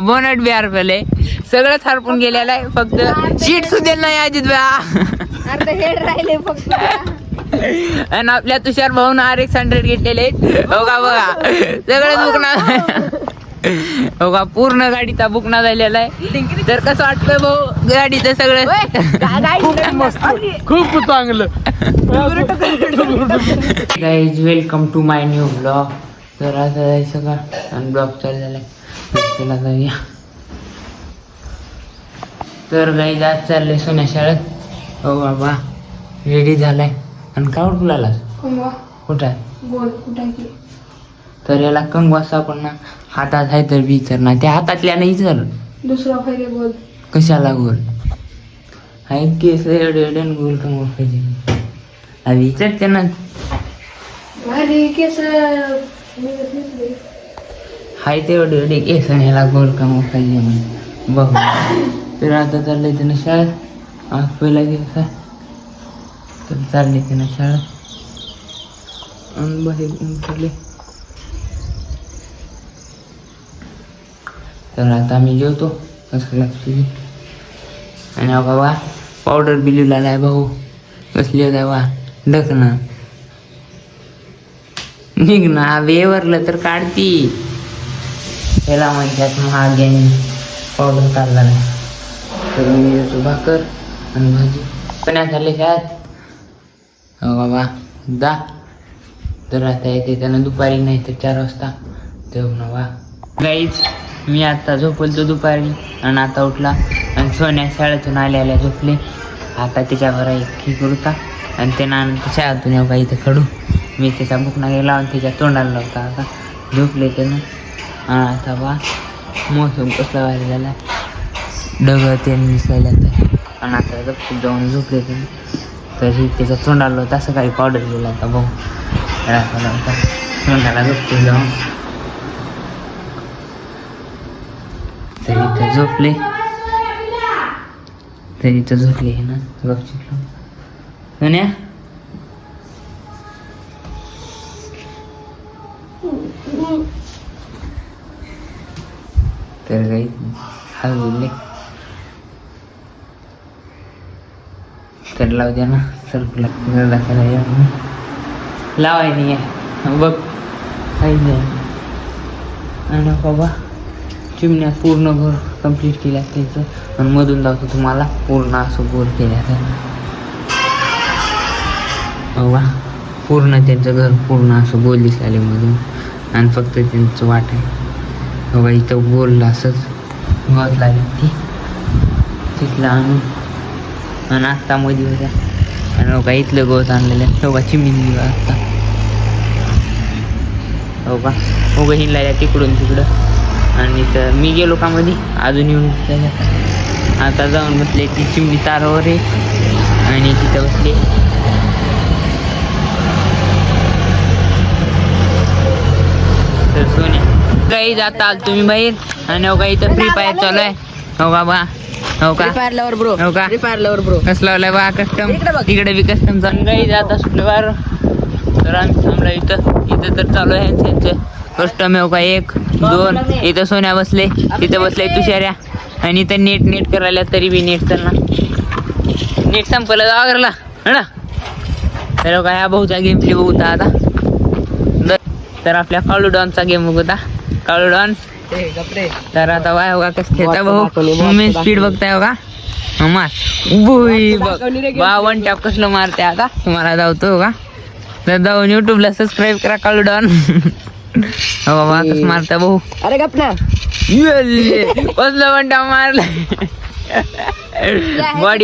Bonnet बी हरपले, सगळंच हरपून गेलेलं आहे. फक्त सीट सुद्धा नाही अजित हेड राहिले फक्त. आणि आपल्या तुषार भाऊन RX-100 घेतलेले हो का बघा, सगळंच बुकना हो का, पूर्ण गाडीचा बुकना झालेला आहे. तर कसं वाटतं भाऊ गाडीचं सगळं? खूप चांगलं. Guys welcome to my new blog. तर आता जायचं का आणि ब्लॉग चालू झालाय, चला जाऊया. तर गाईज आज चाललंय सोन्या शाळेत. हो बाबा रेडी झालाय. आणि का उठला कुठं आहे? तर याला कंगवा सापडणार हातात आहे तर विचार ना, त्या हातातल्या नाही विचार दुसरा पाहिजे गोल. कशाला गोल आहे? केस एवढे एवढे गोल कंगवा पाहिजे. अरे विचारते ना, केस हाय तेवढे एवढे केस आणि ह्याला गोल कंगवा पाहिजे म्हणून बघ. तर आता चाललंय त्यानं शाळेत. आज पहिला दिवस आहे. तर चालले त्यानं शाळेत आणि बाहेर चालले. तर आता मी जेवतो कसं लागते. आणि बाबा पावडर बिलूला नाही भाऊ, कसली होता बा ढकना निघ ना वेवरलं तर काढती. त्याला म्हणतात महाग्याने पावडर काढला नाही. तर मी देतो भाकर आणि भाजी पण्यात झाले त्यात. हो बाबा जा. तर आता येते त्यानं दुपारी नाही तर 4 वाजता तेव्हा ना वा. गाईच मी आता झोपलतो दुपारी आणि आता उठला आणि सोन्या शाळेतून आल्या झोपले. आता त्याच्यावर एक खिकड होता आणि त्यानंतर शाळेतून येऊ का इथं खडू. मी त्याचा बुकना गेला आणि त्याच्या तोंडाला लावता. आता झोपले त्यानं. आणि आता बा मोसम कसला व्हायला झाला, ढगं ते दिसायला तर. आणि आता गपचूप जाऊन झोपले त्यानं. तरी त्याच्या तोंडाला लावता सकाळी पावडर गेला होता भाऊ लावता तोंडाला गपचूप जाऊन. तरी इथं झोपले, तरी इथं झोपले हे ना गपचूप सोन्या. तर काही हलवले तर लावू द्या ना सरकुला दाखवायला लावाय नाही आहे बघ काही नाही. आणि बाबा चिमण्या पूर्ण घर कंप्लीट केल्या त्याचं आणि मधून लावतो तुम्हाला पूर्ण असं गोल केल्या बाबा. पूर्ण त्यांचं घर पूर्ण असं गोल दिसायला मधून आणि फक्त त्यांचं वाट आहे बाबा. इथं गोल असंच गवत लागेल ती तिथलं आणून आणि आत्ता मध्ये होत्या. आणि बघा इथलं गवत आणलेलं आहे बघा चिमणी आत्ता हो का. हो हिंडल्या तिकडून तिकडं. आणि तर मी गेलो का मध्ये अजून येऊन आता जाऊन बसले ती चिमणी तारावर आहे आणि तिथं बसले. तर सोन्या काही जाता तुम्ही बाहेर. आणि हो का इथं फ्री फायर चालू आहे हो का बा. हो का ब्रो, हो का ब्रो कसं लावलाय बा कस्टम. तिकडे बी कस्टम चालू काही जाता शुक्रवार. तर आम्ही थांबलो इथं तर चालू आहे त्यांचं कस्टम आहे हो का. 1 2 इथं सोन्या बसले, तिथं बसले तुषाऱ्या. आणि इथं नेट करायला तरी बी नेट चालला. नेट संपलं जागरला ना. तर का ह्या भाऊचा गेम प्ले बघता आता. तर आपल्या काळू डॉनचा गेम बघता काळू डॉन. तर आता वाय हो का कसं खेळता भाऊ. मुमेंट स्पीड बघताय हो का. मार बुई बा 1 टॅप कसलं मारते आता तुम्हाला धावतो का. तर जाऊन युट्यूबला सबस्क्राईब करा काळू डॉन. हो बाबा कसं मारता भाऊ. अरे गपना कसलं 1 टॅप मारलं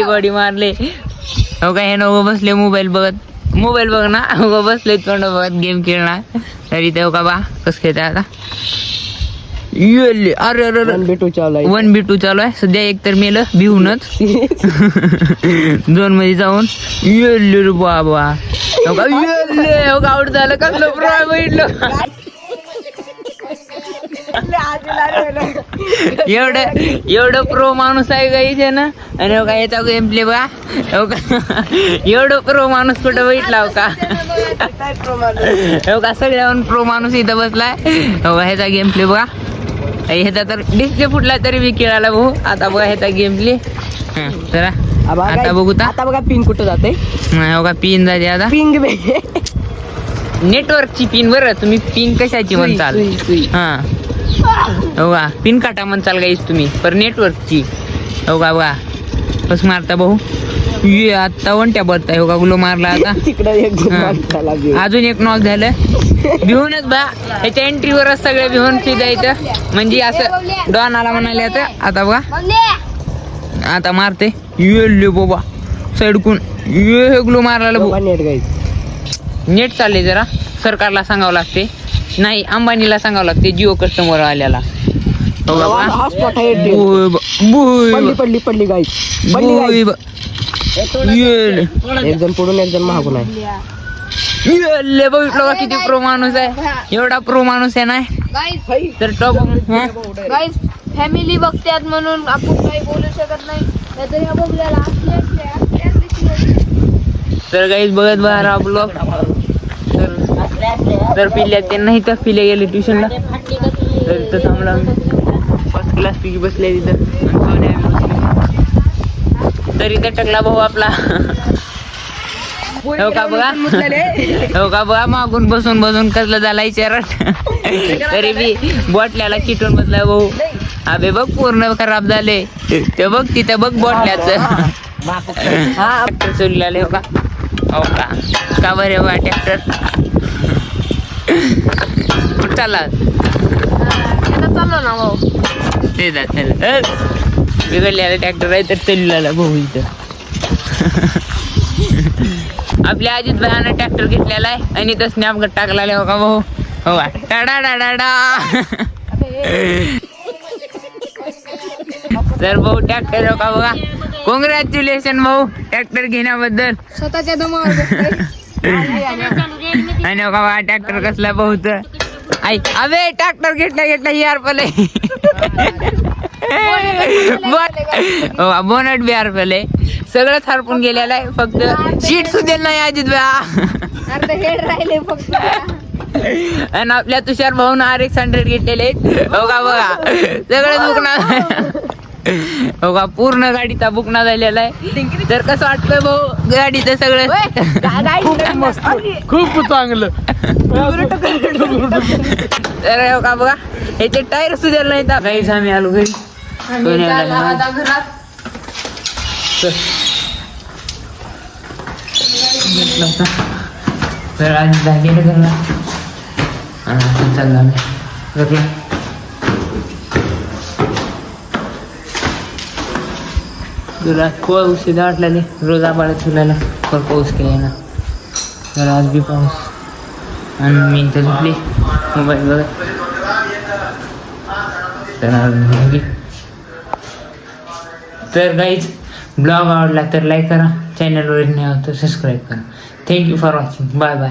बॉडी मारले हो का. हे नको बसले मोबाईल बघ ना हो बसले तोंड बघत गेम खेळणार. तरी ते हो का बा कसं खेळता आता. अरे 1v2 चालू आहे सध्या. एक तर मेलं भिवूनच 2 मध्ये जाऊन येल्ले बाबा हो का आउट झालं. कसलं प्रो बघितलं एवढं प्रो माणूस आहे का इथे ना. आणि हो का याचा गेम प्ले बघा हो का. एवढं प्रो माणूस कुठं बघितला हो का. हो का सगळ्याहून प्रो माणूस इथं बसलाय हो का. ह्याचा गेम प्ले बघा ह्याचा तर डिस्प्ले फुटला तरी बी खेळायला भाऊ. आता बघा ह्याचा गेम प्ले जरा आता बघू आता बघा पिन कुठं जाते. बघा पिन जाते आता पिंग नेटवर्कची पिन. बरं तुम्ही पिन कशाची म्हणताल? हा हो का पिन काटा म्हणताल गाईस तुम्ही पर नेटवर्कची. हो का बघा कस मारता भाऊ. ये आता वंट्या बरताय. हो का गुलो मारला आता. तिकडे अजून एक नॉक झालं. भिवूनच बा ह्याच्या एंट्रीवरच सगळे भिवून सुद्धा इथं म्हणजे असं डॉन आला म्हणाले आता बघा आता मारते. ये बाबा सडकून ये ग्लो मारला भाऊ. नेट चालले जरा सरकारला सांगावं लागते. नाही अंबानीला सांगावं लागते जिओ कस्टमर आल्याला. पडली गाईस. एक जण पडून एक जण मागून आहे. बघितलं का किती प्रो माणूस आहे. एवढा प्रो माणूस आहे नाही तर टॉप. गाईस फॅमिली बघतात म्हणून आपण काही बोलू शकत नाही. नाहीतर ह्या बघल्याला तर गाईस बघत बघा ब्लॉग. तर पिल्ल्या ते नाही तर पिले गेले ट्युशनला. तर इथं थांबला फर्स्ट क्लास पैकी बसले तिथं. तर इथं टकला भाऊ आपला. हो का बघा हो का बघा मागून बसून बसून कसलं झाला चरण. तरी बी बॉटल्याला चिटून बसला भाऊ. अबे बघ पूर्ण खराब झाले. ते बघ तिथं बघ बॉटल्याचं ट्रॅक्टर चोरीला हो का. हो का बरे बा ट्रॅक्टर कुठं चालला चाललो ना भाऊ. ते बिघडलेला ट्रॅक्टर आहे तर चोरीला भाऊ इथं. आपल्या अजित भाईनं ट्रॅक्टर घेतलेला आहे आणि तो स्नॅप टाकलेला हो का भाऊ. हो का टाडा डाडा. तर भाऊ ट्रॅक्टर हो का बघा. कॉंग्रॅच्युलेशन भाऊ ट्रॅक्टर घेण्याबद्दल. स्वतःच्या दमावर आणि हो का बघा ट्रॅक्टर कसला भाऊ. तर ऐक अबे ट्रॅक्टर घेतला यार पले. बोनट बी यार पले सगळंच हरपून गेलेलं आहे. फक्त सीट सुद्धा नाही अजित भाई. हेड राहिले फक्त. आणि आपल्या तुषार भाऊन RX-100 घेतलेले हो का बघा. सगळं बुकना हो का पूर्ण गाडीचा बुकना झालेला आहे. तर कसं वाटतंय भाऊ गाडीचं सगळं. खूप चांगलं. तर हो का बघा ह्याचे टायर सुद्धा नाही. काहीच आम्ही आलो घरी. तर आज जागेला घरला चालला घरला. तुला पाऊस वाटलेले रोज आबाळत तुला पाऊस केला ना. तर आज बी पाऊस आणि मी इथं झोपली मोबाईल बघत. तर गाईज ब्लॉग आवडला तर लाईक करा. चॅनलवर नाही आहोत तर सबस्क्राईब करा. Thank you for watching. Bye bye.